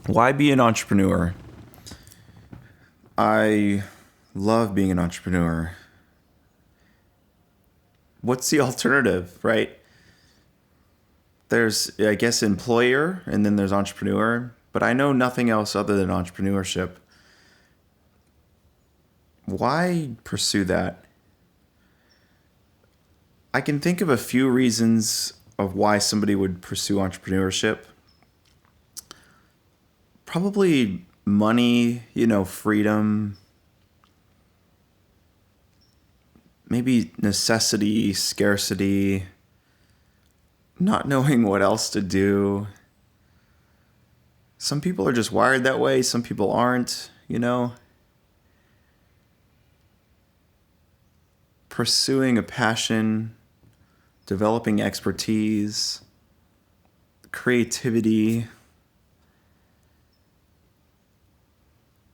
Why be an entrepreneur? I love being an entrepreneur. What's the alternative, right? There's, I guess, employer and then there's entrepreneur, but I know nothing else other than entrepreneurship. Why pursue that? I can think of a few reasons of why somebody would pursue entrepreneurship. Probably money, freedom, maybe necessity, scarcity, not knowing what else to do. Some people are just wired that way, some people aren't. Pursuing a passion, developing expertise, creativity,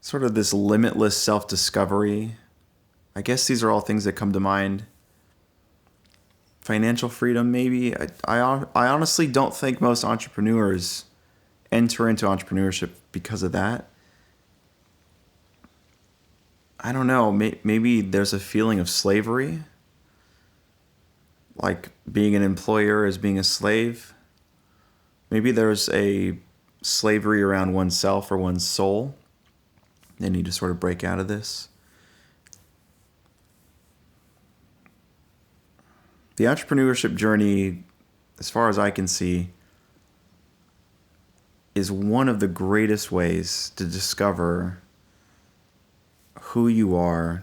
sort of this limitless self-discovery. I guess these are all things that come to mind. Financial freedom, maybe. I honestly don't think most entrepreneurs enter into entrepreneurship because of that. I don't know. Maybe there's a feeling of slavery, like being an employer is being a slave. Maybe there's a slavery around oneself or one's soul. They need to sort of break out of this. The entrepreneurship journey, as far as I can see, is one of the greatest ways to discover who you are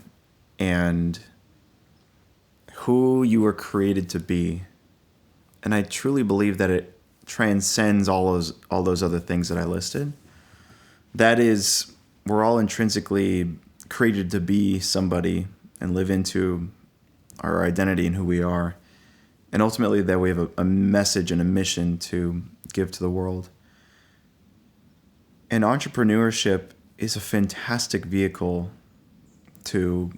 and who you were created to be. And I truly believe that it transcends all those other things that I listed. That is, we're all intrinsically created to be somebody and live into our identity and who we are. And ultimately that we have a message and a mission to give to the world. And entrepreneurship is a fantastic vehicle to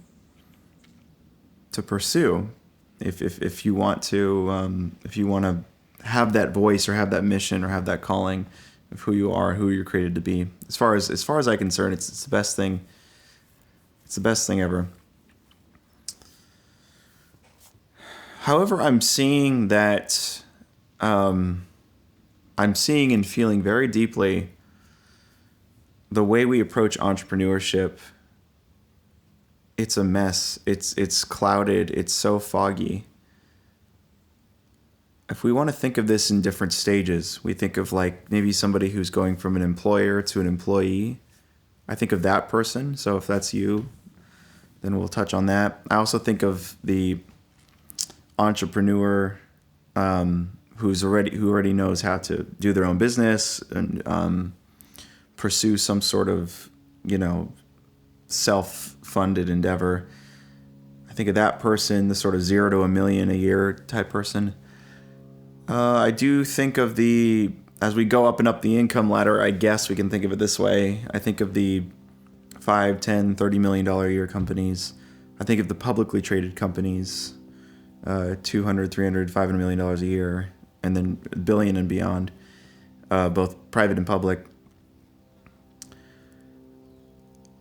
pursue if you want to have that voice or have that mission or have that calling of who you are, who you're created to be. As far as I'm concerned, it's the best thing. It's the best thing ever. However, I'm seeing and feeling very deeply the way we approach entrepreneurship. It's a mess. It's clouded. It's so foggy. If we want to think of this in different stages, we think of like maybe somebody who's going from an employer to an employee. I think of that person. So if that's you, then we'll touch on that. I also think of the entrepreneur who already knows how to do their own business and pursue some sort of self-funded endeavor. I think of that person, the sort of 0 to $1 million a year type person. I do think of as we go up and up the income ladder, I guess we can think of it this way. I think of the 5, 10, $30 million a year companies. I think of the publicly traded companies, $200, $300, $500 million a year, and then $1 billion and beyond, both private and public.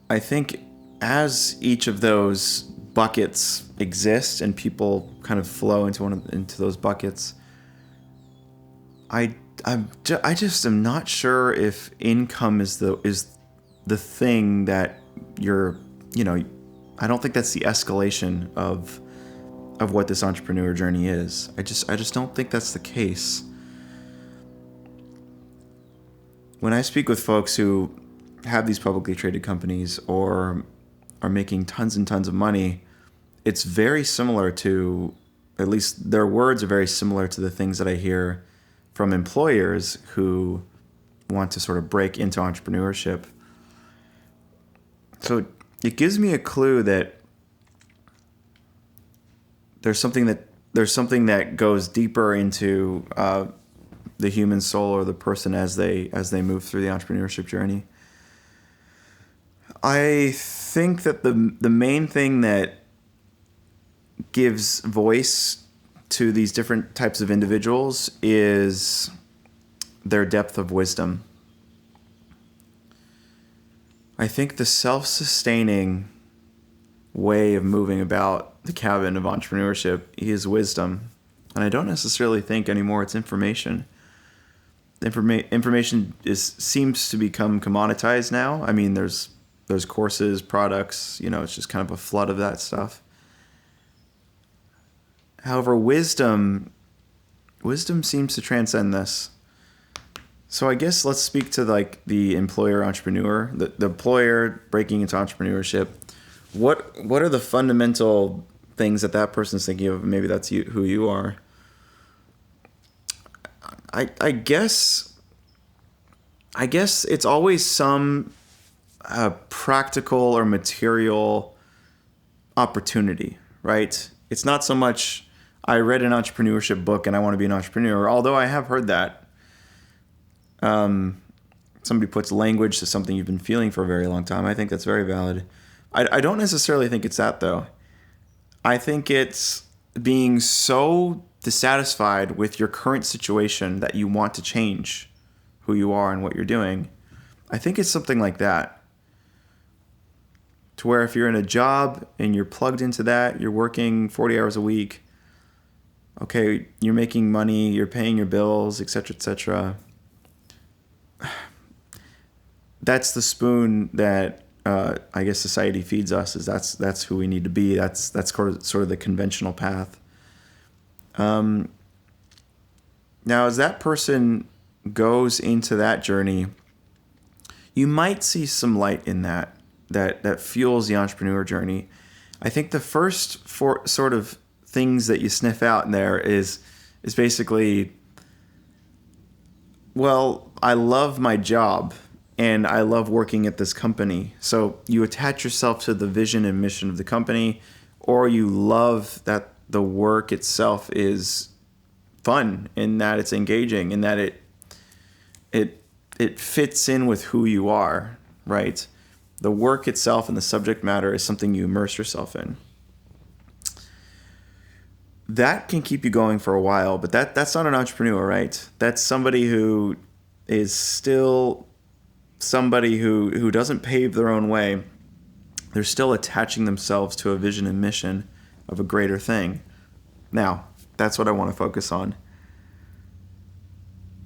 I think as each of those buckets exist and people kind of flow into those buckets, I just am not sure if income is the thing that I don't think that's the escalation of what this entrepreneur journey is. I just don't think that's the case. When I speak with folks who have these publicly traded companies or are making tons and tons of money, it's very similar to, at least their words are very similar to the things that I hear from employers who want to sort of break into entrepreneurship. So it gives me a clue that there's something that goes deeper into the human soul or the person as they move through the entrepreneurship journey. I think that the main thing that gives voice to these different types of individuals is their depth of wisdom. I think the self-sustaining way of moving about the cabin of entrepreneurship is wisdom. And I don't necessarily think anymore it's information. Information seems to become commoditized now. I mean, there's courses, products, it's just kind of a flood of that stuff. However, wisdom seems to transcend this. So I guess let's speak to like the employer entrepreneur, the employer breaking into entrepreneurship. What are the fundamental things that person's thinking of? Maybe that's who you are. I guess it's always some practical or material opportunity, right? It's not so much I read an entrepreneurship book and I want to be an entrepreneur, although I have heard that. Somebody puts language to something you've been feeling for a very long time. I think that's very valid. I don't necessarily think it's that, though. I think it's being so dissatisfied with your current situation that you want to change who you are and what you're doing. I think it's something like that. To where if you're in a job and you're plugged into that, you're working 40 hours a week, okay, you're making money, you're paying your bills, etc., etc. That's the spoon that I guess society feeds us. Is that's who we need to be. That's sort of the conventional path. Now, as that person goes into that journey, you might see some light in that fuels the entrepreneur journey. I think the first sort of things that you sniff out in there is basically, well, I love my job and I love working at this company. So you attach yourself to the vision and mission of the company, or you love that the work itself is fun, in that it's engaging, in that it fits in with who you are, right? The work itself and the subject matter is something you immerse yourself in. That can keep you going for a while, but that's not an entrepreneur, right? That's somebody who is still somebody who doesn't pave their own way. They're still attaching themselves to a vision and mission of a greater thing. Now, that's what I want to focus on.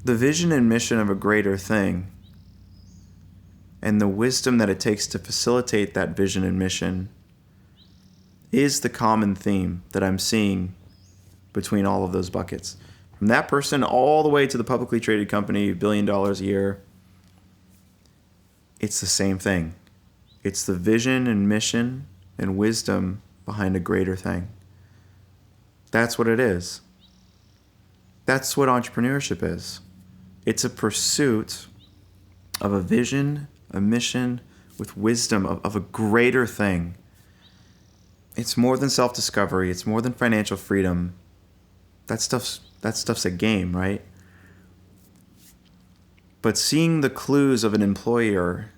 The vision and mission of a greater thing and the wisdom that it takes to facilitate that vision and mission is the common theme that I'm seeing between all of those buckets. From that person all the way to the publicly traded company, $1 billion a year, it's the same thing. It's the vision and mission and wisdom behind a greater thing. That's what it is. That's what entrepreneurship is. It's a pursuit of a vision, a mission with wisdom of a greater thing. It's more than self-discovery. It's more than financial freedom. That stuff's a game, right? But seeing the clues of an employer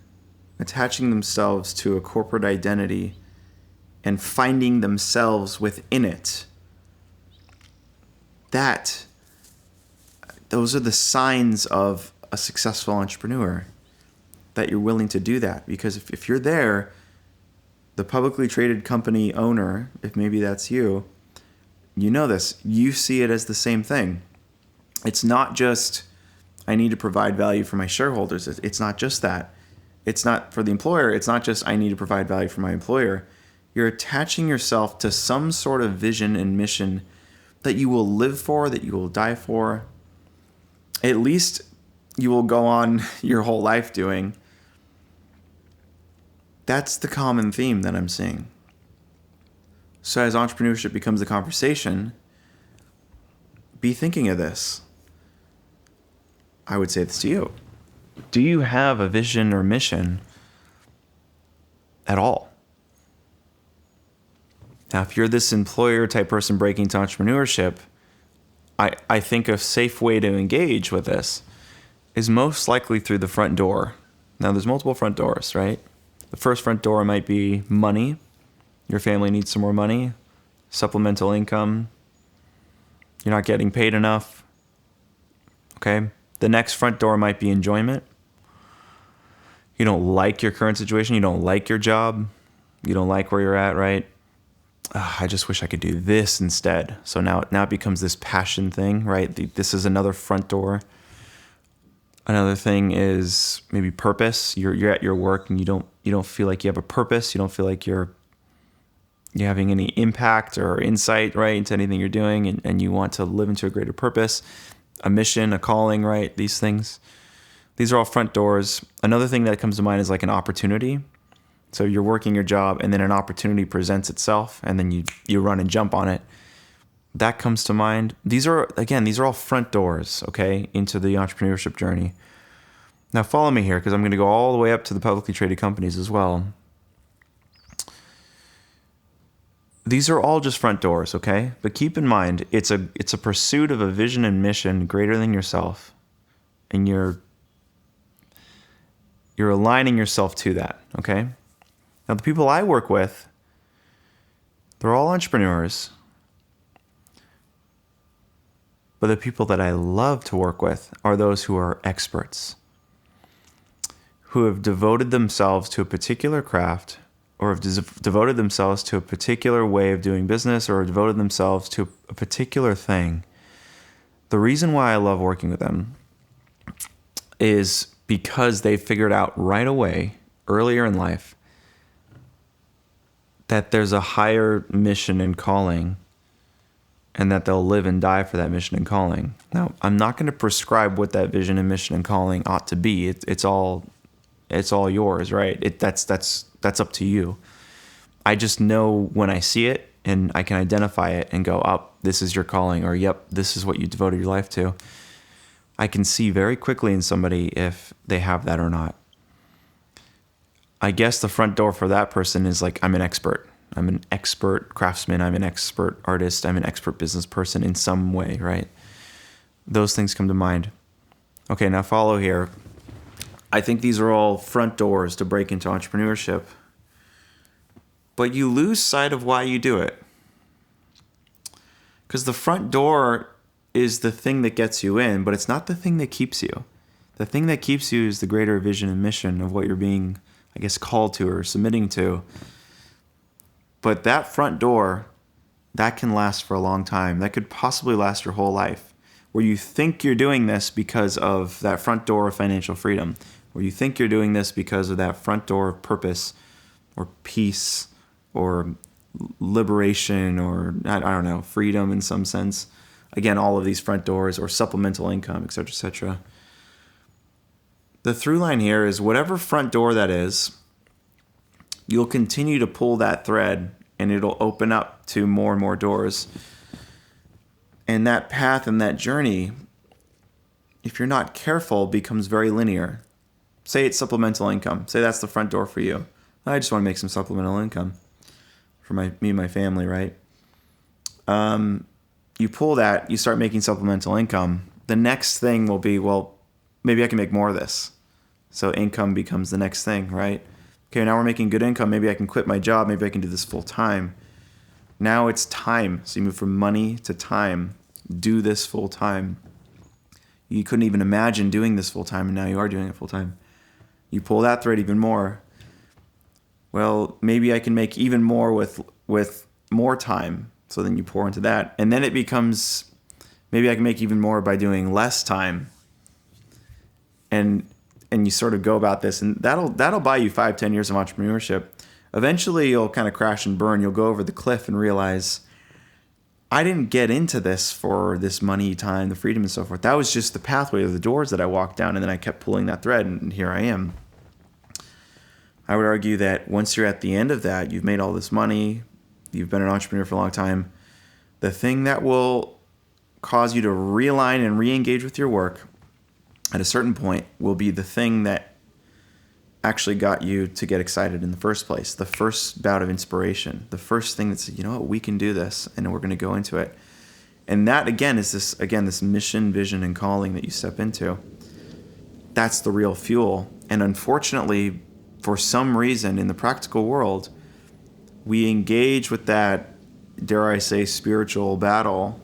attaching themselves to a corporate identity and finding themselves within it, those are the signs of a successful entrepreneur, that you're willing to do that. Because if you're there, the publicly traded company owner, if maybe that's you, you know this, you see it as the same thing. It's not just, I need to provide value for my shareholders. It's not just that. It's not for the employer. It's not just, I need to provide value for my employer. You're attaching yourself to some sort of vision and mission that you will live for, that you will die for. At least you will go on your whole life doing. That's the common theme that I'm seeing. So as entrepreneurship becomes a conversation, be thinking of this. I would say this to you. Do you have a vision or mission at all? Now, if you're this employer type person breaking into entrepreneurship, I think a safe way to engage with this is most likely through the front door. Now, there's multiple front doors, right? The first front door might be money. Your family needs some more money, supplemental income. You're not getting paid enough. Okay? The next front door might be enjoyment. You don't like your current situation. You don't like your job. You don't like where you're at, right? I just wish I could do this instead. So now it becomes this passion thing, right? This is another front door. Another thing is maybe purpose. You're at your work and you don't feel like you have a purpose. You don't feel like you're having any impact or insight, right, into anything you're doing, and you want to live into a greater purpose, a mission, a calling, right? These things. These are all front doors. Another thing that comes to mind is like an opportunity. So you're working your job and then an opportunity presents itself and then you run and jump on it. That comes to mind. These are all front doors, okay, into the entrepreneurship journey. Now follow me here because I'm going to go all the way up to the publicly traded companies as well. These are all just front doors, okay? But keep in mind, it's a pursuit of a vision and mission greater than yourself. And you're aligning yourself to that, okay? Now, the people I work with, they're all entrepreneurs. But the people that I love to work with are those who are experts, who have devoted themselves to a particular craft or have devoted themselves to a particular way of doing business or devoted themselves to a particular thing. The reason why I love working with them is because they figured out right away, earlier in life, that there's a higher mission and calling and that they'll live and die for that mission and calling. Now, I'm not going to prescribe what that vision and mission and calling ought to be. It's all yours, right? That's up to you. I just know when I see it and I can identify it and go, oh, this is your calling, or yep, this is what you devoted your life to. I can see very quickly in somebody if they have that or not. I guess the front door for that person is like, I'm an expert. I'm an expert craftsman. I'm an expert artist. I'm an expert business person in some way, right? Those things come to mind. Okay, now follow here. I think these are all front doors to break into entrepreneurship. But you lose sight of why you do it. Because the front door is the thing that gets you in, but it's not the thing that keeps you. The thing that keeps you is the greater vision and mission of what you're being, I guess, called to or submitting to. But that front door, that can last for a long time. That could possibly last your whole life. Where you think you're doing this because of that front door of financial freedom. Where you think you're doing this because of that front door of purpose or peace or liberation or, I don't know, freedom in some sense. Again, all of these front doors or supplemental income, et cetera, The through line here is whatever front door that is, you'll continue to pull that thread and it'll open up to more and more doors. And that path and that journey, if you're not careful, becomes very linear. Say it's supplemental income. Say that's the front door for you. I just want to make some supplemental income for me and my family, right? You pull that, you start making supplemental income. The next thing will be, well, maybe I can make more of this. So income becomes the next thing, right? Okay, now we're making good income. Maybe I can quit my job. Maybe I can do this full time. Now it's time. So you move from money to time. Do this full time. You couldn't even imagine doing this full time, and now you are doing it full time. You pull that thread even more. Well, maybe I can make even more with more time. So then you pour into that. And then it becomes, maybe I can make even more by doing less time. And you sort of go about this, and that'll buy you 5-10 years of entrepreneurship. Eventually you'll kind of crash and burn. You'll go over the cliff and realize, I didn't get into this for this money, time, the freedom, and so forth. That was just the pathway of the doors that I walked down, and then I kept pulling that thread, and here I am. I would argue that once you're at the end of that, you've made all this money, you've been an entrepreneur for a long time, the thing that will cause you to realign and re-engage with your work at a certain point will be the thing that actually got you to get excited in the first place, the first bout of inspiration, the first thing that said, you know what, we can do this, and we're going to go into it. And that, again, is this mission, vision, and calling that you step into. That's the real fuel. And unfortunately, for some reason in the practical world, we engage with that, dare I say, spiritual battle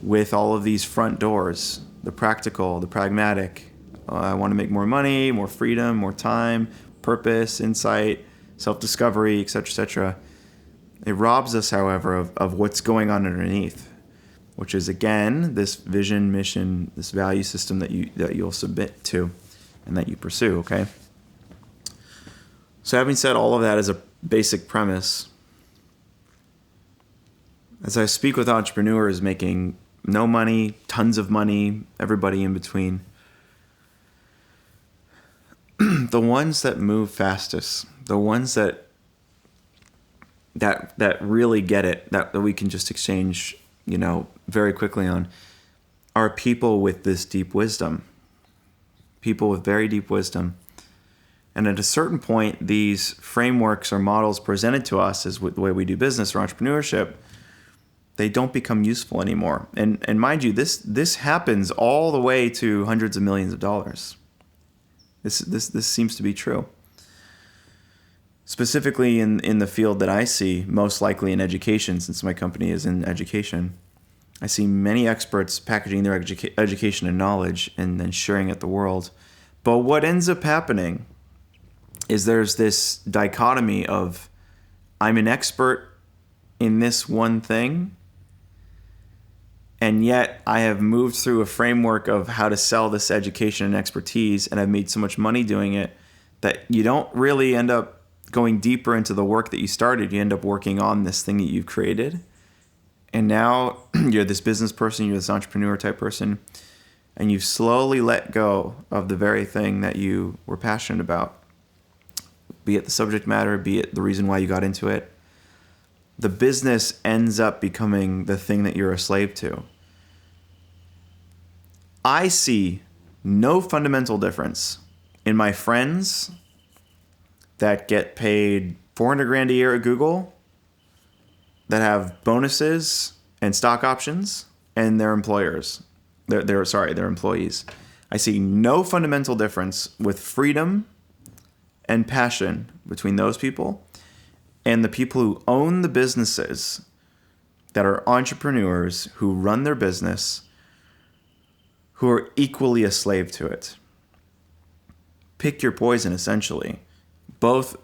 with all of these front doors, the practical, the pragmatic, I want to make more money, more freedom, more time, purpose, insight, self-discovery, etc., etc. It robs us, however, of what's going on underneath, which is, again, this vision, mission, this value system that you'll submit to and that you pursue, okay? So having said all of that as a basic premise, as I speak with entrepreneurs making no money, tons of money, everybody in between, the ones that move fastest, the ones that really get it, that we can just exchange, very quickly on, are people with this deep wisdom. People with very deep wisdom. And at a certain point, these frameworks or models presented to us as the way we do business or entrepreneurship, they don't become useful anymore. And mind you, this happens all the way to hundreds of millions of dollars. This seems to be true. Specifically in the field that I see, most likely in education, since my company is in education, I see many experts packaging their education and knowledge and then sharing it with the world. But what ends up happening is there's this dichotomy of, I'm an expert in this one thing, and yet I have moved through a framework of how to sell this education and expertise, and I've made so much money doing it that you don't really end up going deeper into the work that you started. You end up working on this thing that you've created. And now you're this business person, you're this entrepreneur type person, and you've slowly let go of the very thing that you were passionate about, be it the subject matter, be it the reason why you got into it. The business ends up becoming the thing that you're a slave to. I see no fundamental difference in my friends that get paid $400,000 a year at Google, that have bonuses and stock options, and their employers, their employees. I see no fundamental difference with freedom and passion between those people and the people who own the businesses, that are entrepreneurs who run their business, who are equally a slave to it. Pick your poison, essentially. Both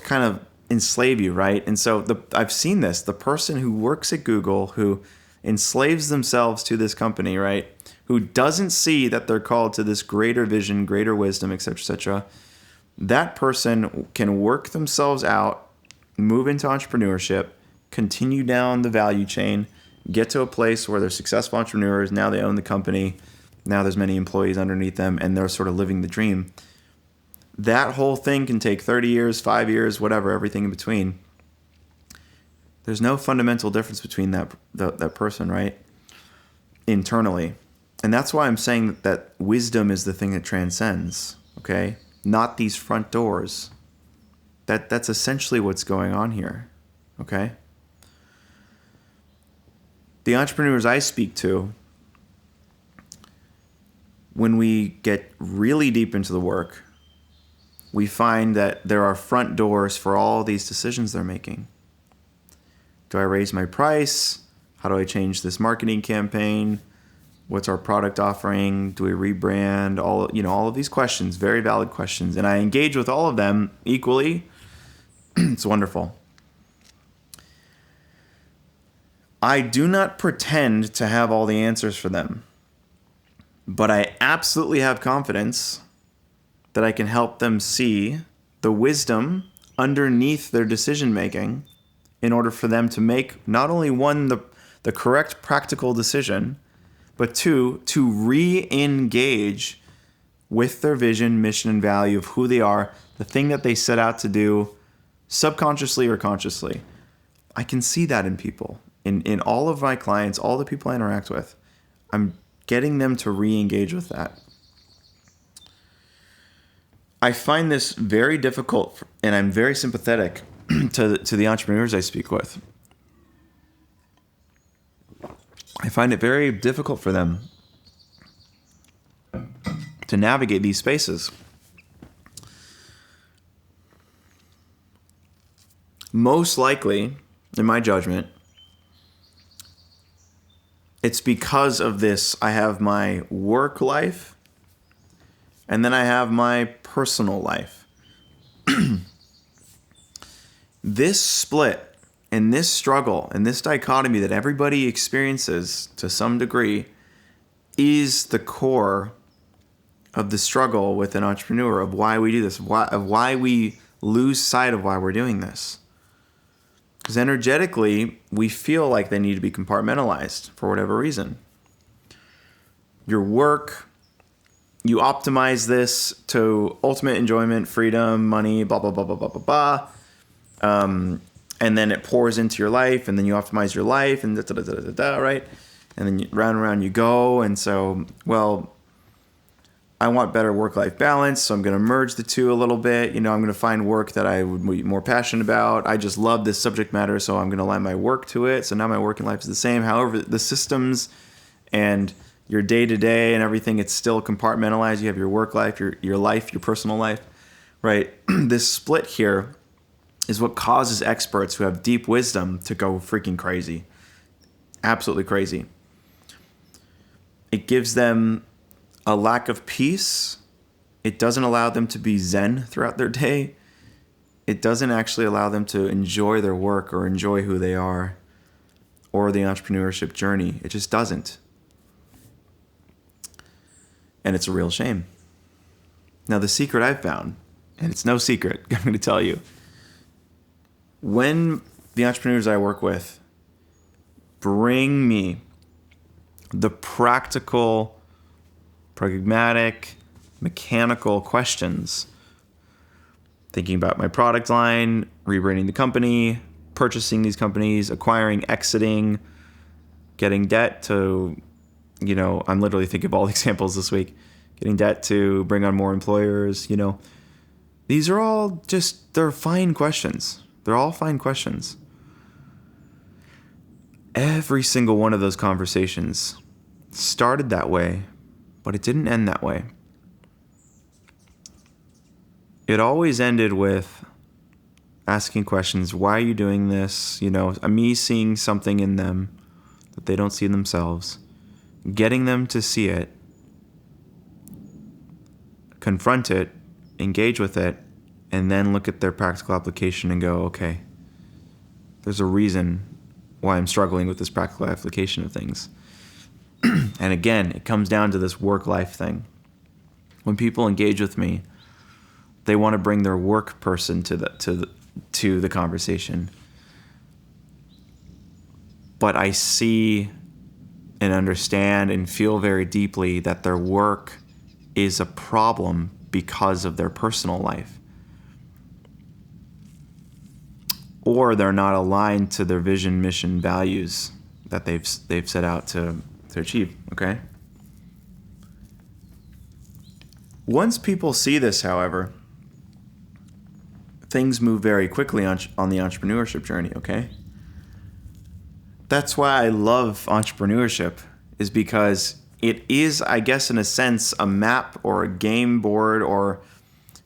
kind of enslave you, right? And so I've seen this. The person who works at Google, who enslaves themselves to this company, right? Who doesn't see that they're called to this greater vision, greater wisdom, etc., etc. That person can work themselves out, move into entrepreneurship, continue down the value chain, get to a place where they're successful entrepreneurs. Now they own the company. Now there's many employees underneath them, and they're sort of living the dream. That whole thing can take 30 years, 5 years, whatever, everything in between. There's no fundamental difference between that person, right? Internally. And that's why I'm saying that wisdom is the thing that transcends, okay? Not these front doors. That's essentially what's going on here, okay? The entrepreneurs I speak to, when we get really deep into the work, we find that there are front doors for all these decisions they're making. Do I raise my price? How do I change this marketing campaign? What's our product offering? Do we rebrand? All of these questions, very valid questions. And I engage with all of them equally. It's wonderful. I do not pretend to have all the answers for them, but I absolutely have confidence that I can help them see the wisdom underneath their decision making in order for them to make not only one, the correct practical decision, but two, to re-engage with their vision, mission, and value of who they are, the thing that they set out to do, subconsciously or consciously. I can see that in people, in all of my clients, all the people I interact with. I'm getting them to re-engage with that. I find this very difficult, and I'm very sympathetic to the entrepreneurs I speak with. I find it very difficult for them to navigate these spaces. Most likely, in my judgment, it's because of this. I have my work life, and then I have my personal life. This split and this struggle and this dichotomy that everybody experiences to some degree is the core of the struggle with an entrepreneur, of why we do this, of why we lose sight of why we're doing this. Because energetically, we feel like they need to be compartmentalized for whatever reason. Your work, you optimize this to ultimate enjoyment, freedom, money, blah, blah, blah, blah, blah, blah, blah. And then it pours into your life, and then you optimize your life, and right? And then round and round you go. And so, well, I want better work-life balance, so I'm going to merge the two a little bit. I'm going to find work that I would be more passionate about. I just love this subject matter, so I'm going to align my work to it. So now my work and life is the same. However, the systems and your day-to-day and everything, it's still compartmentalized. You have your work life, your life, your personal life, right? This split here is what causes experts who have deep wisdom to go freaking crazy. Absolutely crazy. It gives them a lack of peace. It doesn't allow them to be zen throughout their day. It doesn't actually allow them to enjoy their work or enjoy who they are or the entrepreneurship journey. It just doesn't. And it's a real shame. Now, the secret I've found, and it's no secret, I'm going to tell you, when the entrepreneurs I work with bring me the practical, pragmatic, mechanical questions, thinking about my product line, rebranding the company, purchasing these companies, acquiring, exiting, getting debt to, I'm literally thinking of all the examples this week, getting debt to bring on more employers, these are all they're fine questions. They're all fine questions. Every single one of those conversations started that way, but it didn't end that way. It always ended with asking questions. Why are you doing this? Me seeing something in them that they don't see in themselves, getting them to see it, confront it, engage with it, and then look at their practical application and go, okay, there's a reason why I'm struggling with this practical application of things. And again, it comes down to this work-life thing. When people engage with me, they want to bring their work person to the conversation. But I see and understand and feel very deeply that their work is a problem because of their personal life. Or they're not aligned to their vision, mission, values that they've set out to achieve, okay? Once people see this, however, things move very quickly on the entrepreneurship journey, okay? That's why I love entrepreneurship, is because it is, I guess, in a sense, a map or a game board or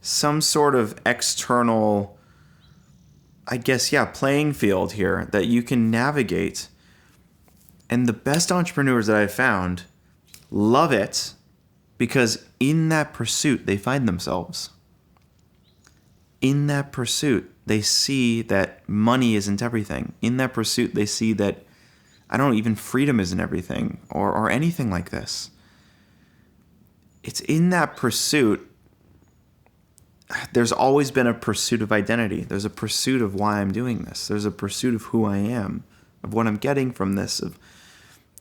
some sort of external, playing field here that you can navigate. And the best entrepreneurs that I've found love it because in that pursuit, they find themselves. In that pursuit, they see that money isn't everything. In that pursuit, they see that, even freedom isn't everything or anything like this. It's in that pursuit. There's always been a pursuit of identity. There's a pursuit of why I'm doing this. There's a pursuit of who I am, of what I'm getting from this.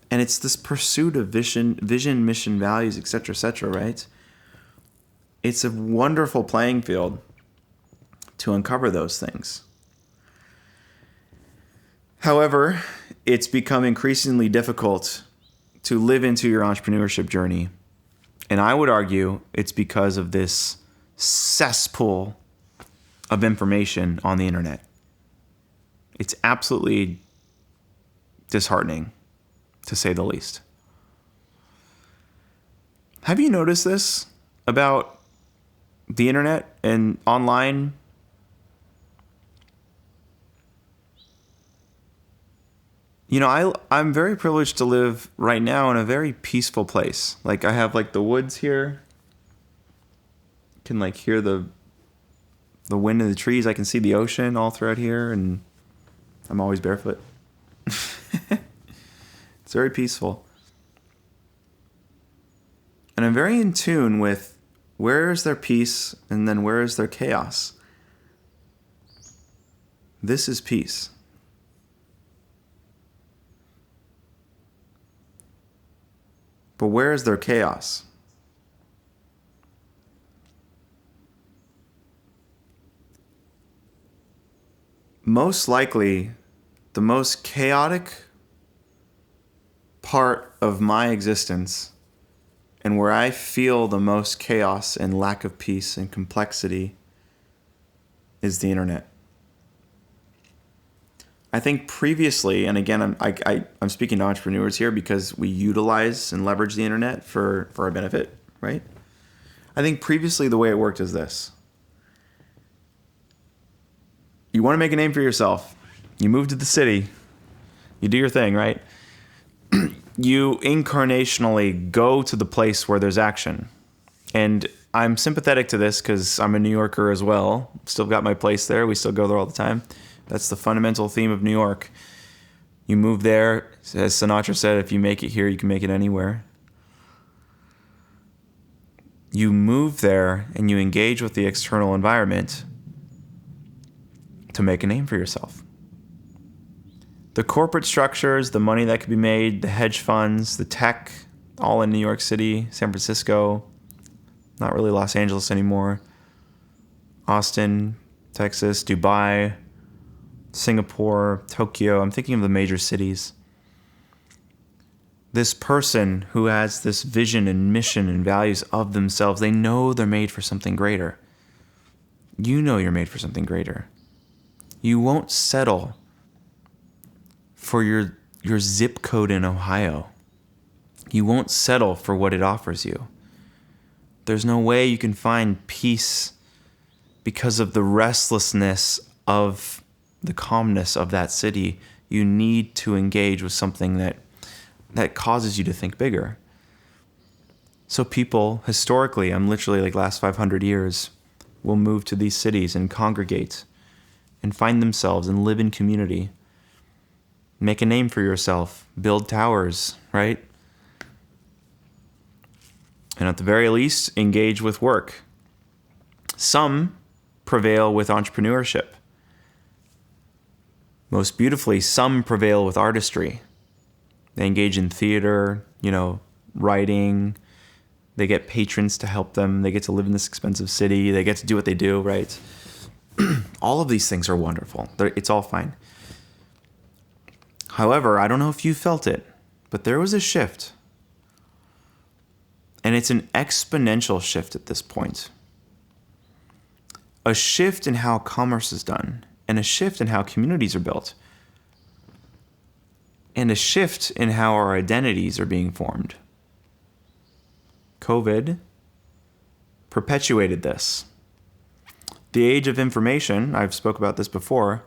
And it's this pursuit of vision, mission, values, etc., right? It's a wonderful playing field to uncover those things. However, it's become increasingly difficult to live into your entrepreneurship journey. And I would argue it's because of this cesspool of information on the internet. It's absolutely disheartening, to say the least. Have you noticed this about the internet and online? I'm very privileged to live right now in a very peaceful place. Like I have like the woods here. Can like hear the wind in the trees. I can see the ocean all throughout here, and I'm always barefoot. It's very peaceful. And I'm very in tune with where is their peace and then where is their chaos. This is peace. But where is their chaos? Most likely, the most chaotic part of my existence and where I feel the most chaos and lack of peace and complexity is the internet. I think previously, and again, I'm speaking to entrepreneurs here because we utilize and leverage the internet for our benefit, right? I think previously the way it worked is this. You want to make a name for yourself. You move to the city. You do your thing, right? You incarnationally go to the place where there's action. And I'm sympathetic to this because I'm a New Yorker as well. Still got my place there. We still go there all the time. That's the fundamental theme of New York. You move there, as Sinatra said, if you make it here, you can make it anywhere. You move there and you engage with the external environment to make a name for yourself. The corporate structures, the money that could be made, the hedge funds, the tech, all in New York City, San Francisco, not really Los Angeles anymore, Austin, Texas, Dubai, Singapore, Tokyo. I'm thinking of the major cities. This person who has this vision and mission and values of themselves, they know they're made for something greater. You know you're made for something greater. You won't settle for your zip code in Ohio. You won't settle for what it offers you. There's no way you can find peace because of the restlessness of the calmness of that city. You need to engage with something that causes you to think bigger. So people, historically, I'm literally like last 500 years, will move to these cities and congregate and find themselves and live in community. Make a name for yourself. Build towers, right? And at the very least, engage with work. Some prevail with entrepreneurship. Most beautifully, some prevail with artistry. They engage in theater, writing. They get patrons to help them. They get to live in this expensive city. They get to do what they do, right? All of these things are wonderful. It's all fine. However, I don't know if you felt it, but there was a shift. And it's an exponential shift at this point. A shift in how commerce is done, and a shift in how communities are built, and a shift in how our identities are being formed. COVID perpetuated this. The age of information, I've spoke about this before,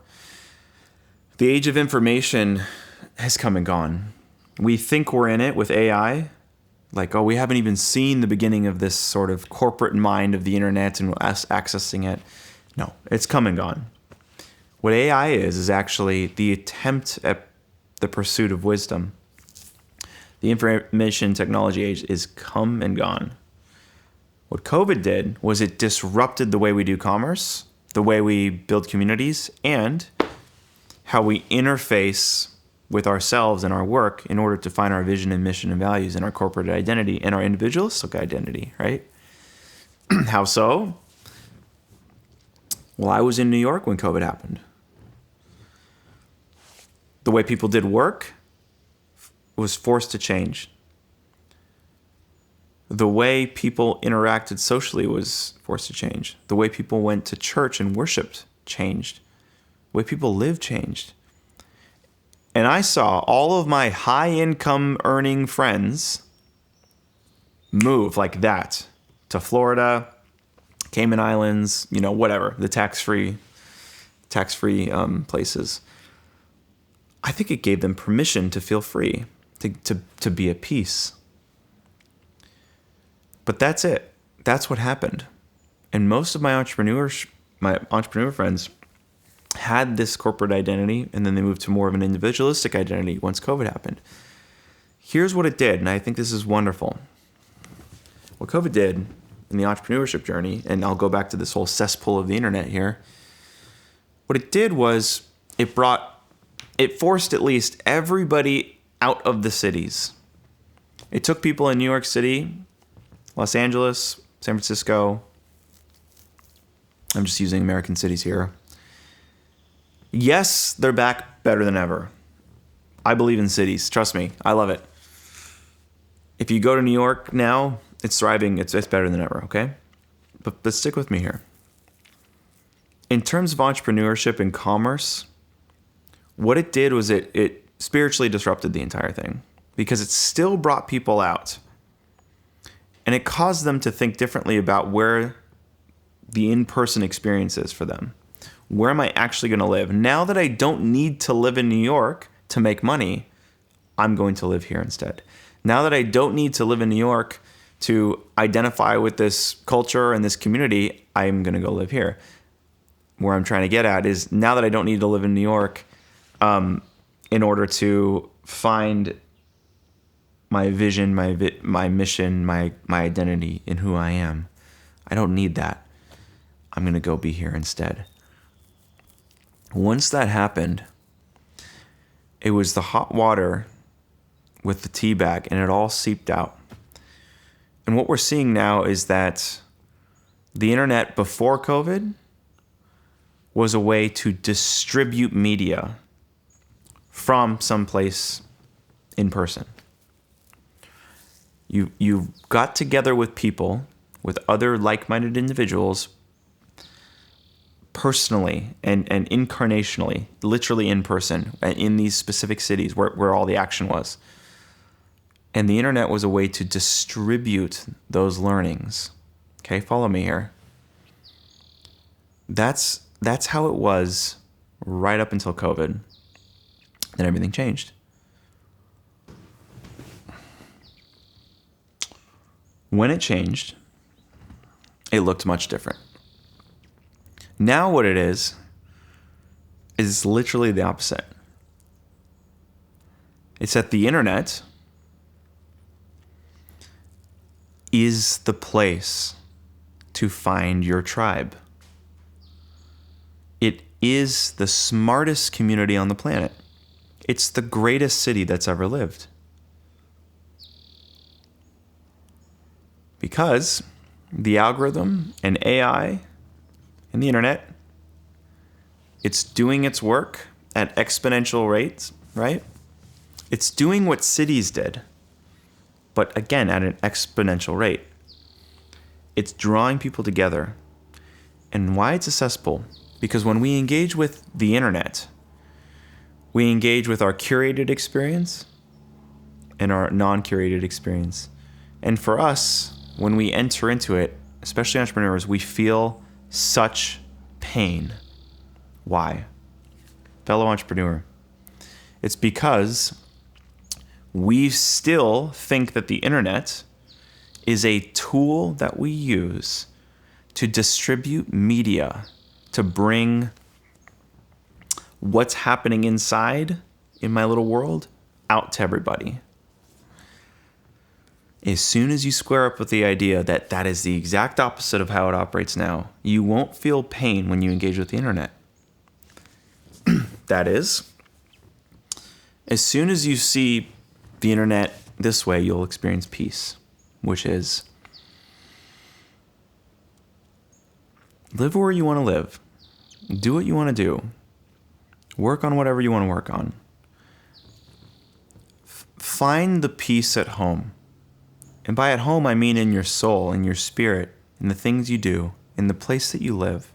the age of information has come and gone. We think we're in it with AI, like, we haven't even seen the beginning of this sort of corporate mind of the internet and us accessing it. No, it's come and gone. What AI is actually the attempt at the pursuit of wisdom. The information technology age is come and gone. What COVID did was it disrupted the way we do commerce, the way we build communities, and how we interface with ourselves and our work in order to find our vision and mission and values and our corporate identity and our individualistic identity, right? How so? Well, I was in New York when COVID happened. The way people did work was forced to change. The way people interacted socially was forced to change. The way people went to church and worshiped changed. The way people lived changed. And I saw all of my high income earning friends move like that to Florida, Cayman Islands, whatever, the tax-free places. I think it gave them permission to feel free, to be at peace. But that's it. That's what happened. And most of my entrepreneur friends had this corporate identity, and then they moved to more of an individualistic identity once COVID happened. Here's what it did, and I think this is wonderful. What COVID did in the entrepreneurship journey, and I'll go back to this whole cesspool of the internet here. What it did was it forced at least everybody out of the cities. It took people in New York City, Los Angeles, San Francisco. I'm just using American cities here. Yes, they're back better than ever. I believe in cities. Trust me. I love it. If you go to New York now, it's thriving. It's better than ever, okay? But stick with me here. In terms of entrepreneurship and commerce, what it did was it spiritually disrupted the entire thing because it still brought people out. And it caused them to think differently about where the in-person experience is for them. Where am I actually going to live? Now that I don't need to live in New York to make money, I'm going to live here instead. Now that I don't need to live in New York to identify with this culture and this community, I'm going to go live here. Where I'm trying to get at is now that I don't need to live in New York in order to find my vision, my mission, my identity in who I am. I don't need that. I'm going to go be here instead. Once that happened, it was the hot water with the tea bag, and it all seeped out. And what we're seeing now is that the internet before COVID was a way to distribute media from someplace in person. You got together with people, with other like-minded individuals, personally and incarnationally, literally in person, in these specific cities where all the action was. And the internet was a way to distribute those learnings. Okay, follow me here. That's how it was right up until COVID. Then everything changed. When it changed, it looked much different. Now what it is literally the opposite. It's that the internet is the place to find your tribe. It is the smartest community on the planet. It's the greatest city that's ever lived. Because the algorithm and AI and the internet, it's doing its work at exponential rates, right? It's doing what cities did, but again, at an exponential rate. It's drawing people together. And why it's a cesspool? Because when we engage with the internet, we engage with our curated experience and our non-curated experience. And for us, when we enter into it, especially entrepreneurs, we feel such pain. Why? Fellow entrepreneur, it's because we still think that the internet is a tool that we use to distribute media, to bring what's happening inside in my little world out to everybody. As soon as you square up with the idea that that is the exact opposite of how it operates now, you won't feel pain when you engage with the internet. That is, as soon as you see the internet this way, you'll experience peace, which is live where you want to live. Do what you want to do. Work on whatever you want to work on. Find the peace at home. And by at home, I mean in your soul, in your spirit, in the things you do, in the place that you live.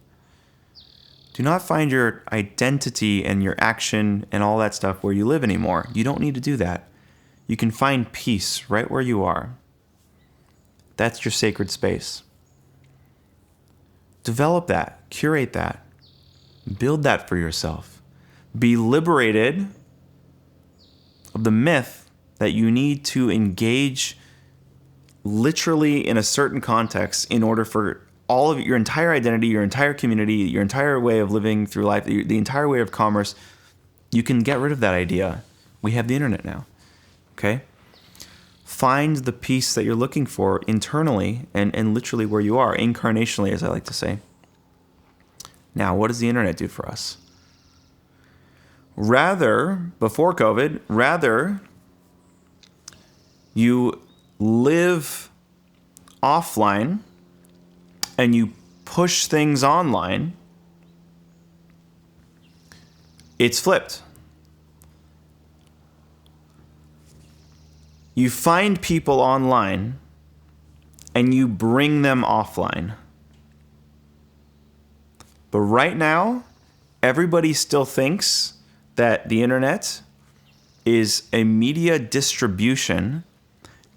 Do not find your identity and your action and all that stuff where you live anymore. You don't need to do that. You can find peace right where you are. That's your sacred space. Develop that, curate that, build that for yourself. Be liberated of the myth that you need to engage literally in a certain context in order for all of your entire identity, your entire community, your entire way of living through life, the entire way of commerce. You can get rid of that idea. We have the internet now. Okay? Find the peace that you're looking for internally and literally where you are, incarnationally, as I like to say. Now, what does the internet do for us? Before COVID, you live offline and you push things online, it's flipped. You find people online and you bring them offline. But right now, everybody still thinks that the internet is a media distribution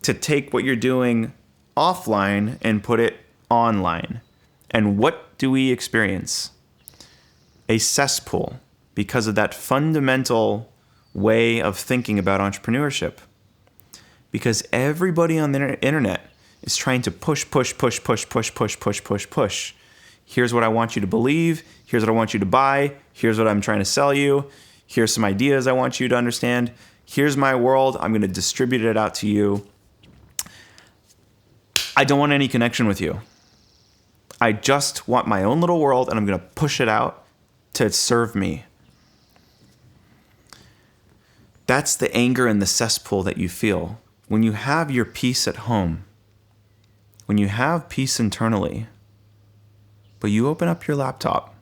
to take what you're doing offline and put it online. And what do we experience? A cesspool, because of that fundamental way of thinking about entrepreneurship. Because everybody on the internet is trying to push. Here's what I want you to believe. Here's what I want you to buy. Here's what I'm trying to sell you. Here's some ideas I want you to understand. Here's my world. I'm going to distribute it out to you. I don't want any connection with you. I just want my own little world, and I'm going to push it out to serve me. That's the anger and the cesspool that you feel. When you have your peace at home, when you have peace internally, but you open up your laptop,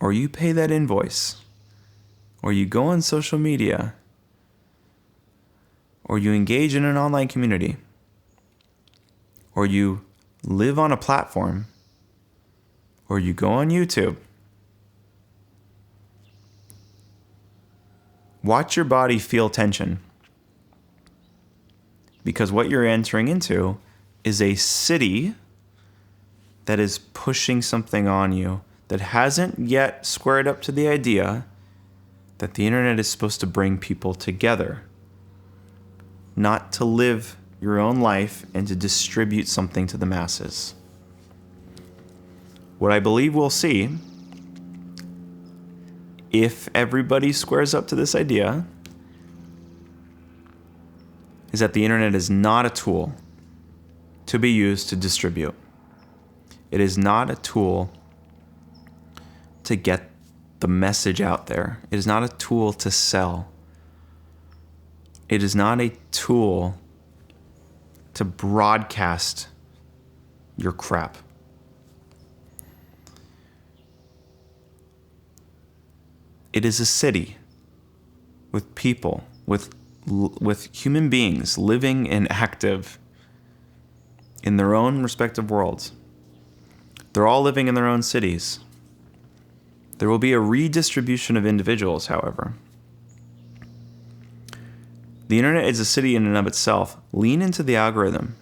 or you pay that invoice, or you go on social media, or you engage in an online community, or you live on a platform, or you go on YouTube, watch your body feel tension. Because what you're entering into is a city that is pushing something on you that hasn't yet squared up to the idea that the internet is supposed to bring people together, not to live your own life and to distribute something to the masses. What I believe we'll see, if everybody squares up to this idea, is that the internet is not a tool to be used to distribute. It is not a tool to get the message out there. It is not a tool to sell. It is not a tool to broadcast your crap. It is a city with people, with human beings living and active in their own respective worlds. They're all living in their own cities. There will be a redistribution of individuals, however. The internet is a city in and of itself. Lean into the algorithm.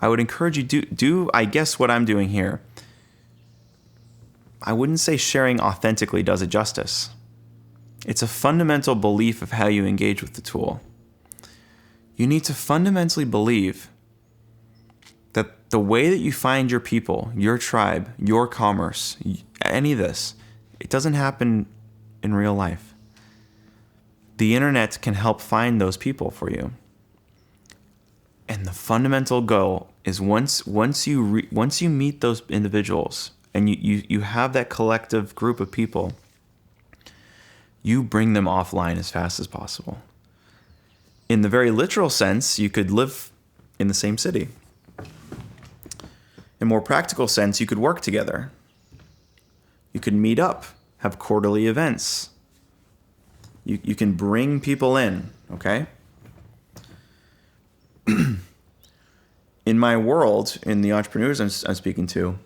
I would encourage you do I guess what I'm doing here. I wouldn't say sharing authentically does it justice. It's a fundamental belief of how you engage with the tool. You need to fundamentally believe that the way that you find your people, your tribe, your commerce, any of this, it doesn't happen in real life. The internet can help find those people for you. And the fundamental goal is once you meet those individuals and you have that collective group of people, you bring them offline as fast as possible. In the very literal sense, you could live in the same city. In more practical sense, you could work together. You could meet up, have quarterly events. You can bring people in, okay? In my world, in the entrepreneurs I'm speaking to,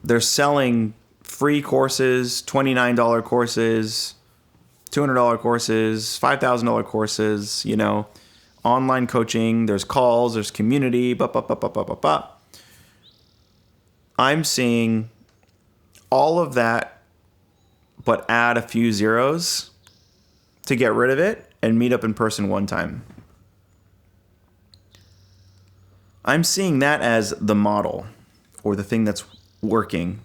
they're selling free courses, $29 courses, $200 courses, $5,000 courses, online coaching, there's calls, there's community, I'm seeing all of that but add a few zeros to get rid of it and meet up in person one time. I'm seeing that as the model or the thing that's working.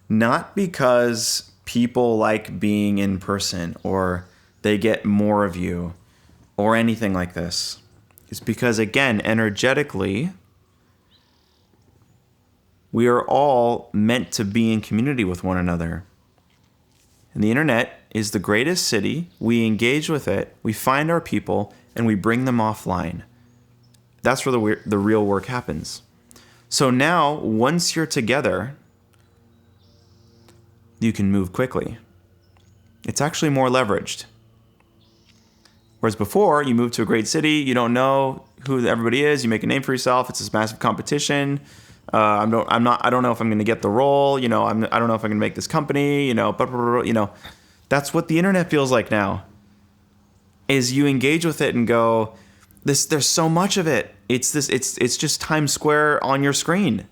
Not because people like being in person or they get more of you or anything like this. It's because, again, energetically, we are all meant to be in community with one another. And the internet is the greatest city. We engage with it, we find our people, and we bring them offline. That's where the real work happens. So now, once you're together, you can move quickly. It's actually more leveraged. Whereas before, you move to a great city, you don't know who everybody is, you make a name for yourself, it's this massive competition. I don't know if I'm going to get the role. I don't know if I'm going to make this company. That's what the internet feels like now. Is you engage with it and go, there's so much of it. It's just Times Square on your screen.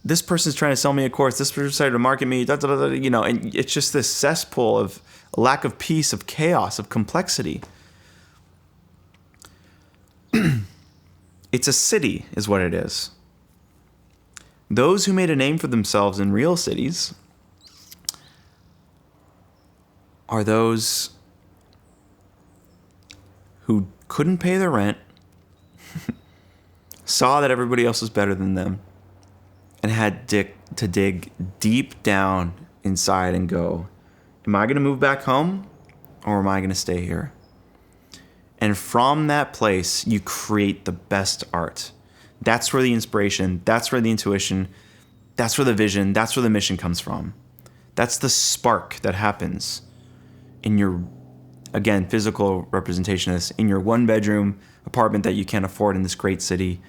This person's trying to sell me a course. This person's trying to market me. And it's just this cesspool of lack of peace, of chaos, of complexity. It's a city, is what it is. Those who made a name for themselves in real cities are those who couldn't pay their rent, saw that everybody else was better than them, and had to dig deep down inside and go, am I going to move back home or am I going to stay here? And from that place, you create the best art. That's where the inspiration, that's where the intuition, that's where the vision, that's where the mission comes from. That's the spark that happens in your, again, physical representation of this, in your one-bedroom apartment that you can't afford in this great city,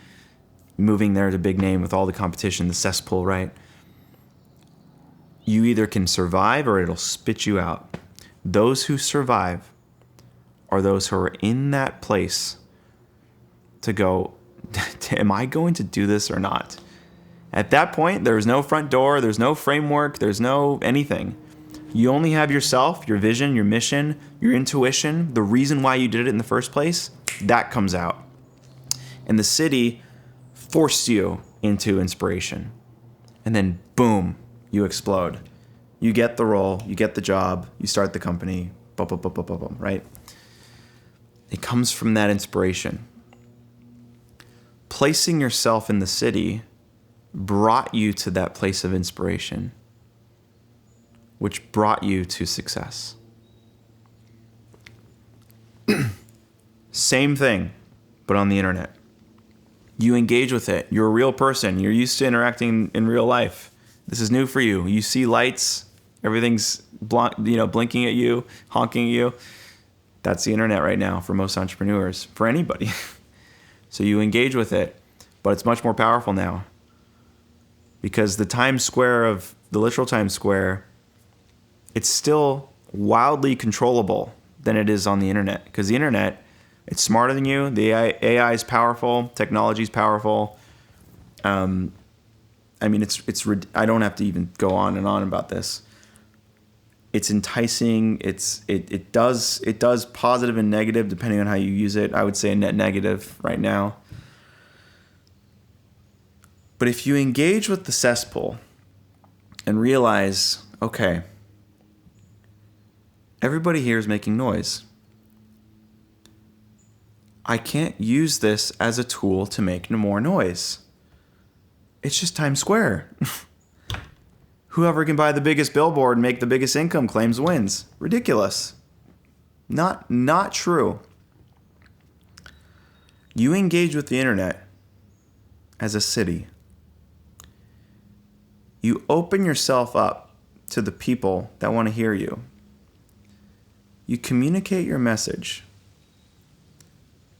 moving there to big name with all the competition, the cesspool, right? You either can survive or it'll spit you out. Those who survive are those who are in that place to go, am I going to do this or not? At that point, there's no front door, there's no framework, there's no anything. You only have yourself, your vision, your mission, your intuition, the reason why you did it in the first place, that comes out. And the city forced you into inspiration. And then boom, you explode. You get the role, you get the job, you start the company, boom, boom, boom, boom, boom, boom, right? It comes from that inspiration. Placing yourself in the city brought you to that place of inspiration, which brought you to success. Same thing, but on the internet. You engage with it. You're a real person. You're used to interacting in real life. This is new for you. You see lights. Everything's blinking at you, honking at you. That's the internet right now for most entrepreneurs, for anybody. So you engage with it, but it's much more powerful now. Because the Times Square of the literal Times Square, it's still wildly controllable than it is on the internet. Because the internet, it's smarter than you. The AI is powerful. Technology is powerful. I don't have to even go on and on about this. It's enticing. It does positive and negative depending on how you use it. I would say a net negative right now. But if you engage with the cesspool and realize, okay, everybody here is making noise. I can't use this as a tool to make more noise. It's just Times Square. Whoever can buy the biggest billboard and make the biggest income claims wins. Ridiculous. Not true. You engage with the internet as a city. You open yourself up to the people that want to hear you. You communicate your message.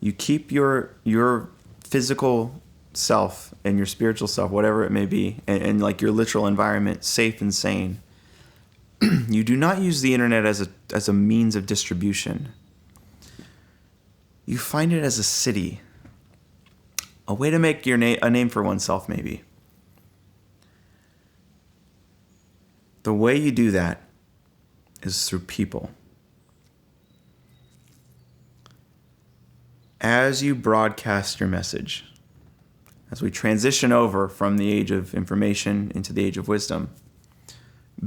You keep your physical self and your spiritual self, whatever it may be, and like your literal environment safe and sane. You do not use the internet as a means of distribution. You find it as a city, a way to make a name for oneself, maybe. The way you do that is through people. As you broadcast your message, as we transition over from the age of information into the age of wisdom,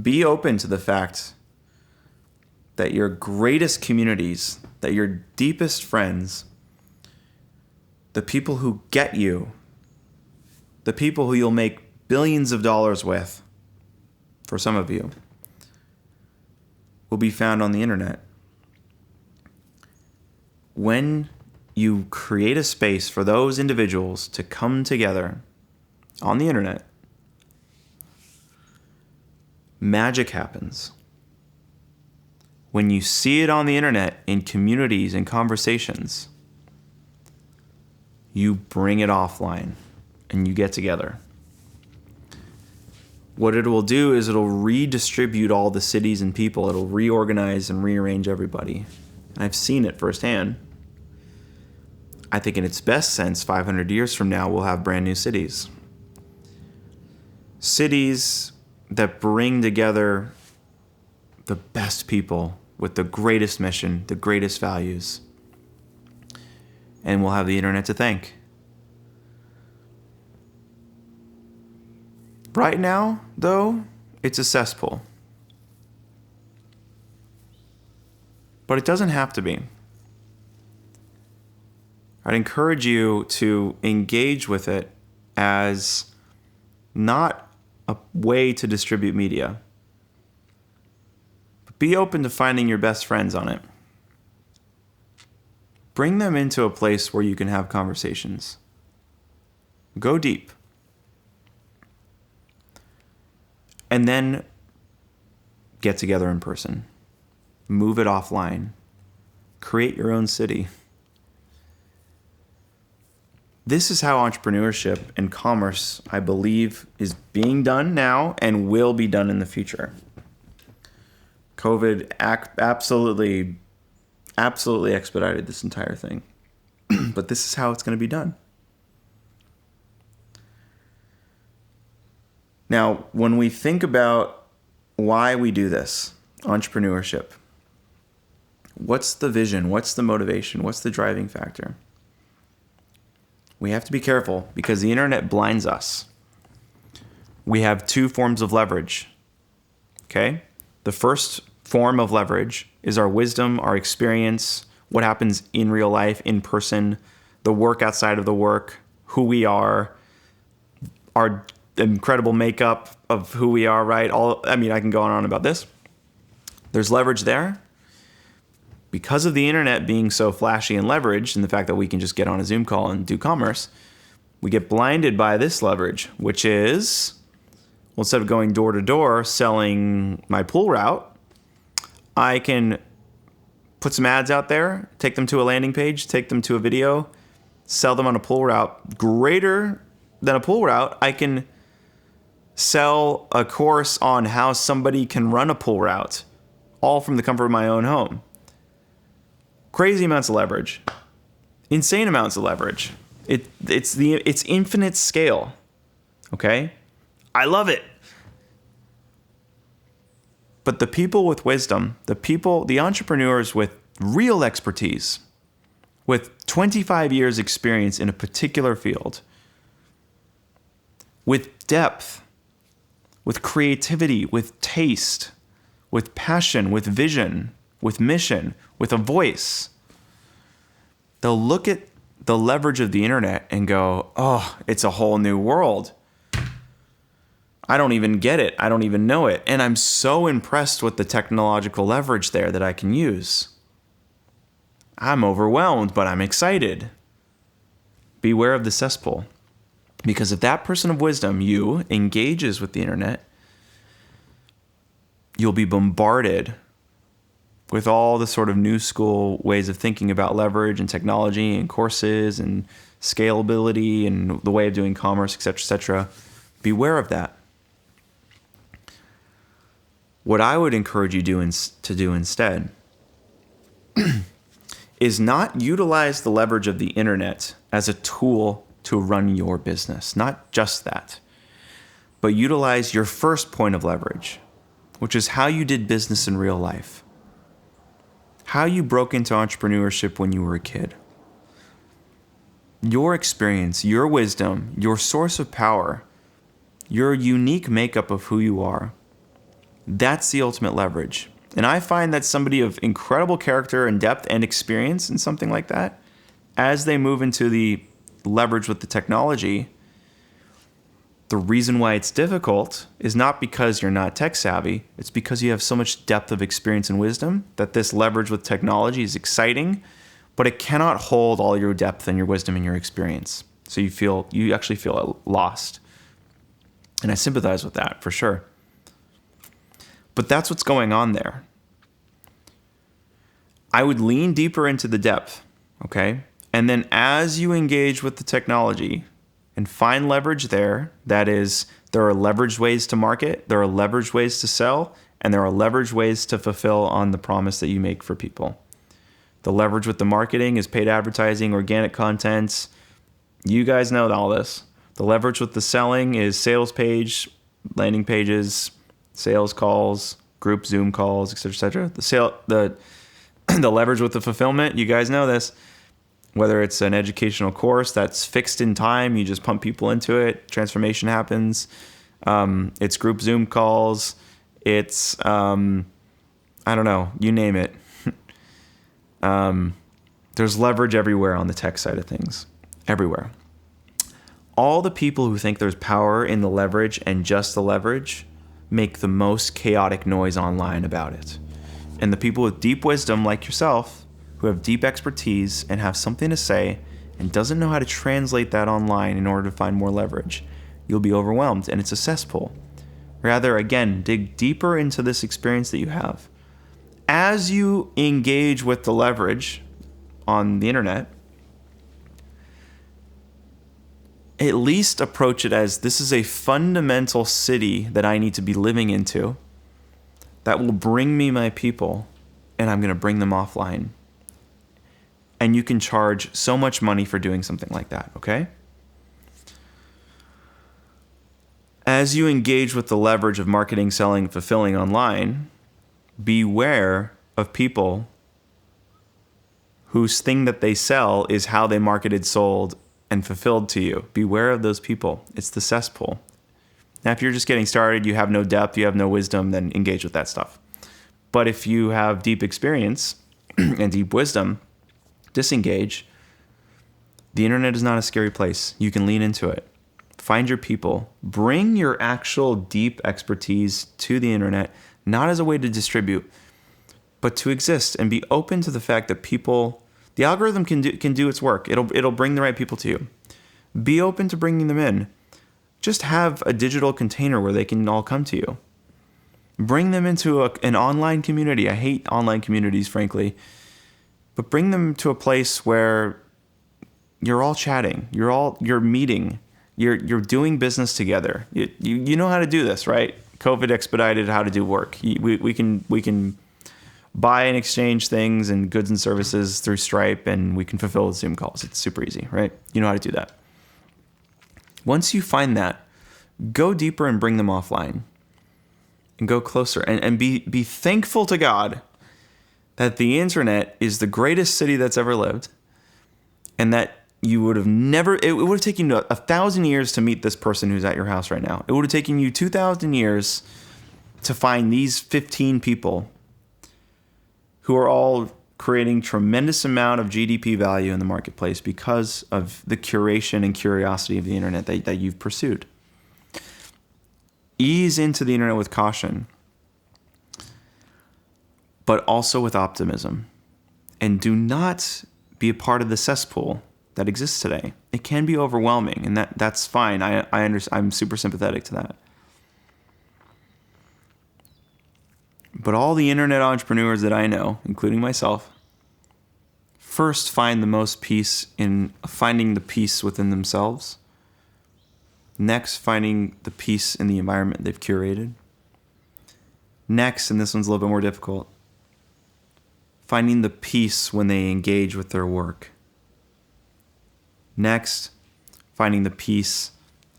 be open to the fact that your greatest communities, that your deepest friends, the people who get you, the people who you'll make billions of dollars with, for some of you, will be found on the internet. When you create a space for those individuals to come together on the internet, magic happens. When you see it on the internet in communities and conversations, you bring it offline and you get together. What it will do is it'll redistribute all the cities and people. It'll reorganize and rearrange everybody. And I've seen it firsthand. I think in its best sense, 500 years from now, we'll have brand new cities. Cities that bring together the best people with the greatest mission, the greatest values. And we'll have the internet to thank. Right now, though, it's a cesspool. But it doesn't have to be. I'd encourage you to engage with it as not a way to distribute media. But be open to finding your best friends on it. Bring them into a place where you can have conversations. Go deep. And then get together in person. Move it offline. Create your own city. This is how entrepreneurship and commerce, I believe, is being done now and will be done in the future. COVID absolutely expedited this entire thing. But this is how it's going to be done. Now, when we think about why we do this, entrepreneurship, what's the vision? What's the motivation? What's the driving factor? We have to be careful because the internet blinds us. We have two forms of leverage. Okay? The first form of leverage is our wisdom, our experience, what happens in real life, in person, the work outside of the work, who we are, our incredible makeup of who we are, right? I can go on and on about this. There's leverage there. Because of the internet being so flashy and leveraged, and the fact that we can just get on a Zoom call and do commerce, we get blinded by this leverage, which is, well, instead of going door to door selling my pool route, I can put some ads out there, take them to a landing page, take them to a video, sell them on a pool route. Greater than a pool route, I can sell a course on how somebody can run a pool route, all from the comfort of my own home. Crazy amounts of leverage. Insane amounts of leverage. It's infinite scale. Okay? I love it. But the people with wisdom, the entrepreneurs with real expertise, with 25 years experience in a particular field, with depth, with creativity, with taste, with passion, with vision, with mission, with a voice, they'll look at the leverage of the internet and go, oh, it's a whole new world. I don't even get it. I don't even know it. And I'm so impressed with the technological leverage there that I can use. I'm overwhelmed, but I'm excited. Beware of the cesspool. Because if that person of wisdom, you, engages with the internet, you'll be bombarded with all the sort of new school ways of thinking about leverage and technology and courses and scalability and the way of doing commerce, et cetera, beware of that. What I would encourage you to do instead is not utilize the leverage of the internet as a tool to run your business. Not just that, but utilize your first point of leverage, which is how you did business in real life, how you broke into entrepreneurship when you were a kid. Your experience, your wisdom, your source of power, your unique makeup of who you are, that's the ultimate leverage. And I find that somebody of incredible character and depth and experience in something like that, as they move into the leverage with the technology, the reason why it's difficult is not because you're not tech savvy. It's because you have so much depth of experience and wisdom that this leverage with technology is exciting, but it cannot hold all your depth and your wisdom and your experience. So you actually feel lost. And I sympathize with that for sure. But that's what's going on there. I would lean deeper into the depth, okay? And then as you engage with the technology and find leverage there, that is, there are leveraged ways to market, there are leveraged ways to sell, and there are leveraged ways to fulfill on the promise that you make for people. The leverage with the marketing is paid advertising, organic content. You guys know all this. The leverage with the selling is sales page, landing pages, sales calls, group Zoom calls, et cetera, et cetera. The leverage with the fulfillment, you guys know this. Whether it's an educational course that's fixed in time, you just pump people into it, transformation happens. It's group Zoom calls. It's, I don't know, you name it. There's leverage everywhere on the tech side of things, everywhere. All the people who think there's power in the leverage and just the leverage make the most chaotic noise online about it. And the people with deep wisdom like yourself, who have deep expertise and have something to say and doesn't know how to translate that online in order to find more leverage, you'll be overwhelmed and it's a cesspool. Rather, again, dig deeper into this experience that you have. As you engage with the leverage on the internet, at least approach it as this is a fundamental city that I need to be living into that will bring me my people, and I'm going to bring them offline. And you can charge so much money for doing something like that, okay? As you engage with the leverage of marketing, selling, fulfilling online, beware of people whose thing that they sell is how they marketed, sold, and fulfilled to you. Beware of those people. It's the cesspool. Now, if you're just getting started, you have no depth, you have no wisdom, then engage with that stuff. But if you have deep experience and deep wisdom, disengage. The internet is not a scary place. You can lean into it. Find your people. Bring your actual deep expertise to the internet, not as a way to distribute, but to exist and be open to the fact that people, the algorithm can do its work. It'll bring the right people to you. Be open to bringing them in. Just have a digital container where they can all come to you. Bring them into an online community. I hate online communities, frankly. But bring them to a place where you're all chatting. You're meeting. You're doing business together. You know how to do this, right? COVID expedited how to do work. We can buy and exchange things and goods and services through Stripe, and we can fulfill with Zoom calls. It's super easy, right? You know how to do that. Once you find that, go deeper and bring them offline. And go closer. And be thankful to God that the internet is the greatest city that's ever lived. And that you would have never, it would have taken you 1,000 years to meet this person who's at your house right now. It would have taken you 2,000 years to find these 15 people who are all creating tremendous amount of GDP value in the marketplace because of the curation and curiosity of the internet that you've pursued. Ease into the internet with caution, but also with optimism. And do not be a part of the cesspool that exists today. It can be overwhelming, and that's fine. I'm super sympathetic to that. But all the internet entrepreneurs that I know, including myself, first find the most peace in finding the peace within themselves. Next, finding the peace in the environment they've curated. Next, and this one's a little bit more difficult, finding the peace when they engage with their work. Next, finding the peace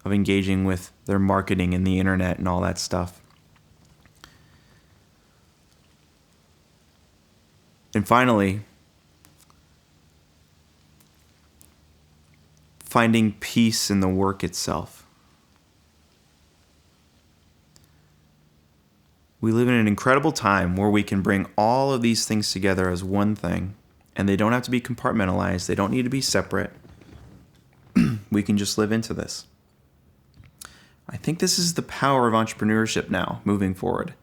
of engaging with their marketing and the internet and all that stuff. And finally, finding peace in the work itself. We live in an incredible time where we can bring all of these things together as one thing, and they don't have to be compartmentalized. They don't need to be separate. We can just live into this. I think this is the power of entrepreneurship now, moving forward.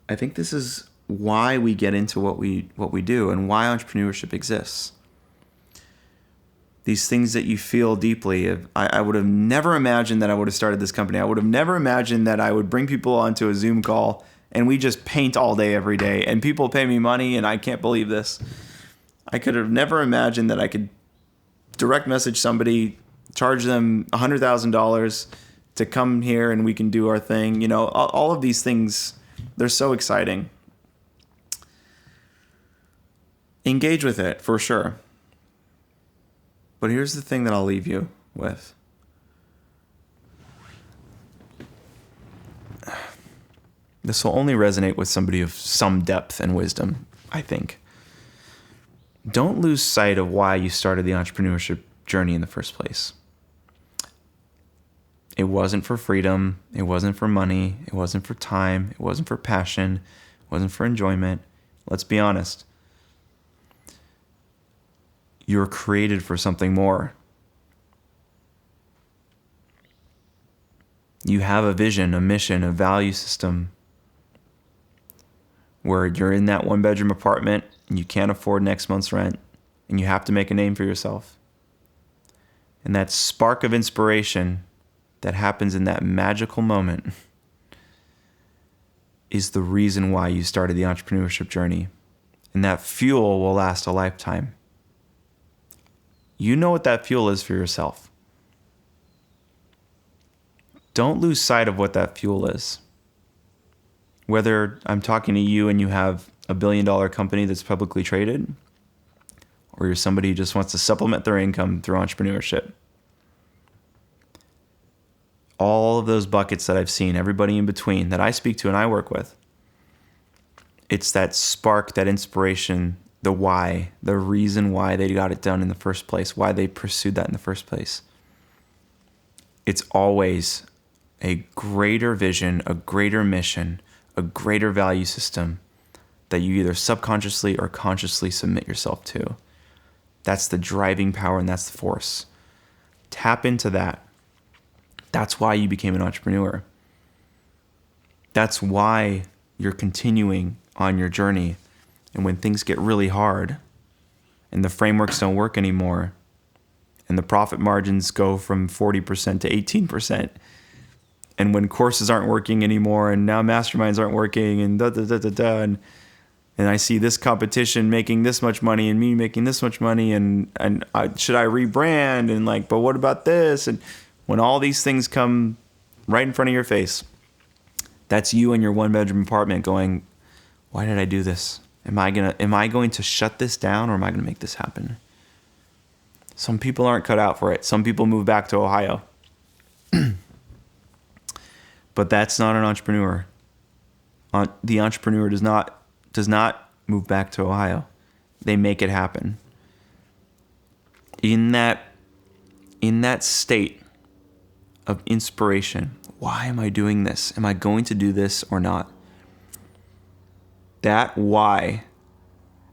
I think this is why we get into what we do and why entrepreneurship exists. These things that you feel deeply. I would have never imagined that I would have started this company. I would have never imagined that I would bring people onto a Zoom call and we just paint all day, every day, and people pay me money, and I can't believe this. I could have never imagined that I could direct message somebody, charge them $100,000 to come here and we can do our thing. You know, all of these things, they're so exciting. Engage with it, for sure. But here's the thing that I'll leave you with. This will only resonate with somebody of some depth and wisdom, I think. Don't lose sight of why you started the entrepreneurship journey in the first place. It wasn't for freedom. It wasn't for money. It wasn't for time. It wasn't for passion. It wasn't for enjoyment. Let's be honest. You're created for something more. You have a vision, a mission, a value system where you're in that one-bedroom apartment and you can't afford next month's rent and you have to make a name for yourself. And that spark of inspiration that happens in that magical moment is the reason why you started the entrepreneurship journey. And that fuel will last a lifetime. You know what that fuel is for yourself. Don't lose sight of what that fuel is. Whether I'm talking to you and you have a $1 billion company that's publicly traded, or you're somebody who just wants to supplement their income through entrepreneurship. All of those buckets that I've seen, everybody in between that I speak to and I work with, it's that spark, that inspiration, the why, the reason why they got it done in the first place, why they pursued that in the first place. It's always a greater vision, a greater mission, a greater value system that you either subconsciously or consciously submit yourself to. That's the driving power and that's the force. Tap into that. That's why you became an entrepreneur. That's why you're continuing on your journey. And when things get really hard and the frameworks don't work anymore and the profit margins go from 40% to 18%, and when courses aren't working anymore and now masterminds aren't working and and I see this competition making this much money and me making this much money and should I rebrand and but what about this? And when all these things come right in front of your face, that's you in your one-bedroom apartment going, why did I do this? Am I going to shut this down or am I going to make this happen? Some people aren't cut out for it. Some people move back to Ohio. But that's not an entrepreneur. The entrepreneur does not move back to Ohio. They make it happen. In that state of inspiration, why am I doing this? Am I going to do this or not? That why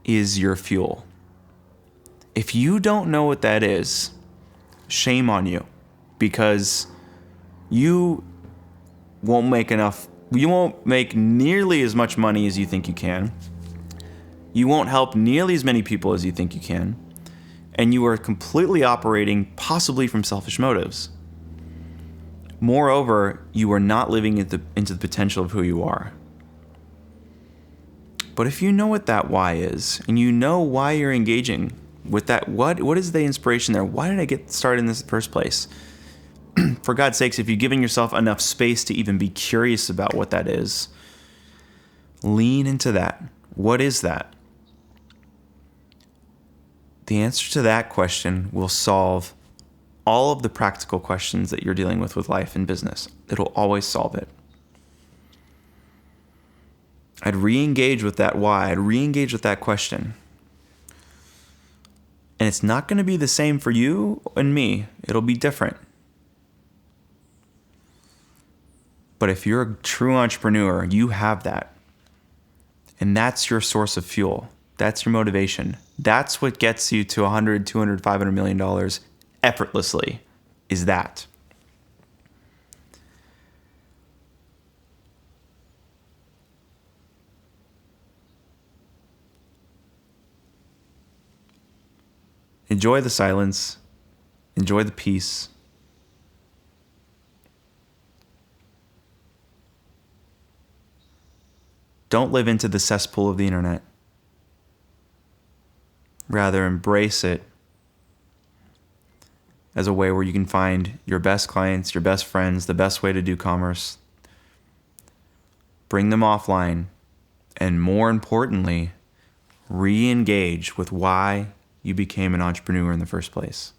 is your fuel. If you don't know what that is, shame on you, because you won't make enough. You won't make nearly as much money as you think you can. You won't help nearly as many people as you think you can. And you are completely operating possibly from selfish motives. Moreover, you are not living into the potential of who you are. But if you know what that why is, and you know why you're engaging with that, what is the inspiration there? Why did I get started in this first place? For God's sakes, if you're giving yourself enough space to even be curious about what that is, lean into that. What is that? The answer to that question will solve all of the practical questions that you're dealing with life and business. It'll always solve it. I'd re-engage with that why. I'd re-engage with that question. And it's not going to be the same for you and me. It'll be different. But if you're a true entrepreneur, you have that. And that's your source of fuel. That's your motivation. That's what gets you to 100, 200, 500 million dollars effortlessly, is that. Enjoy the silence. Enjoy the peace. Don't live into the cesspool of the internet. Rather, embrace it as a way where you can find your best clients, your best friends, the best way to do commerce. Bring them offline. And more importantly, re-engage with why you became an entrepreneur in the first place.